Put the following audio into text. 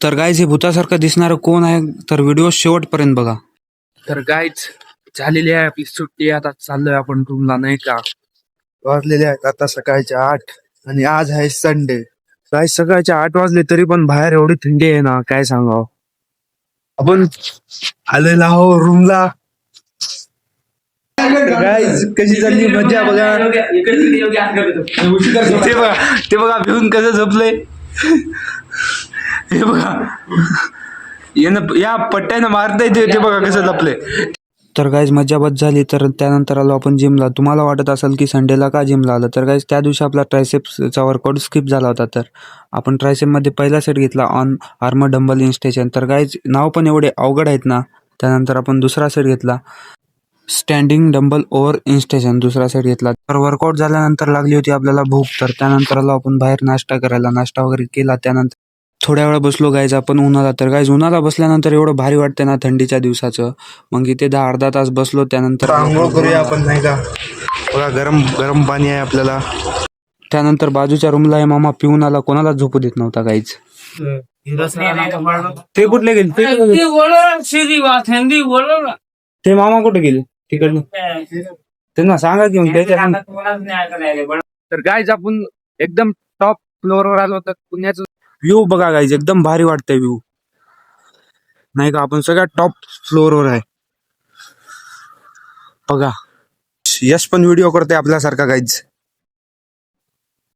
तर गाईज हे भूतासारखं दिसणारं कोण आहे तर व्हिडिओ शेवटपर्यंत बघा. तर गाईज झालेली आहे आपली सुट्टी, आता चाललोय आपण रूमला नाही का. वाजलेले आहेत आता सकाळच्या 8 आणि आज आहे संडे. काय सकाळच्या 8 वाजले तरी पण बाहेर एवढी थंडी आहे ना काय सांगावं. आपण आलेला आहो रूमला. गाईज कशी चालली मजा बघा. ते बघा भिवून कसं झोपले. हे बघा या पट्ट्यानं मारता येते ते बघा कसं लपले. तर गाईज मज्जा बस झाली. तर त्यानंतर आलो आपण जिमला. तुम्हाला वाटत असेल की संडेला का जिमला आलं, तर गाईज त्या दिवशी आपला ट्रायसेप्सचा वर्कआउट स्किप झाला होता. तर आपण ट्रायसेपमध्ये पहिला सेट घेतला ऑन आर्मर डंबल इन्स्टेशन. तर गाईज नाव पण एवढे अवघड आहेत ना. त्यानंतर आपण दुसरा सेट घेतला स्टँडिंग डंबल ओव्हर इन्स्टेशन, दुसरा सेट घेतला. तर वर्कआउट झाल्यानंतर लागली होती आपल्याला भूक. तर त्यानंतर आलो आपण बाहेर नाश्ता करायला. नाश्ता वगैरे केला. त्यानंतर थोड्या वेळा बसलो गाईज आपण उन्हाला. तर गाईज उन्हाला बसल्यानंतर एवढं भारी वाटतं ना थंडीच्या दिवसाचं. मग इथे 10-अर्धा तास बसलो. त्यानंतर आंघोळ करूया आपण नाही का. बघा गरम गरम पाणी आहे आपल्याला. त्यानंतर बाजूच्या रूमला आहे मामा पिऊन आला. कोणाला झोपू देत नव्हता गाईज. ते कुठले गेले ते मामा कुठे गेले तिकडनं त्यांना सांगा की मग. तर गाईज आपण एकदम टॉप फ्लोअरवर आलो. तर पुण्याचं व्ह्यू बघा गाईज एकदम भारी वाटतंय व्ह्यू नाही का. आपण सगळ्यात टॉप फ्लोअरवर आहे बघा. यश पण व्हिडिओ करते आपल्यासारखा गाईज.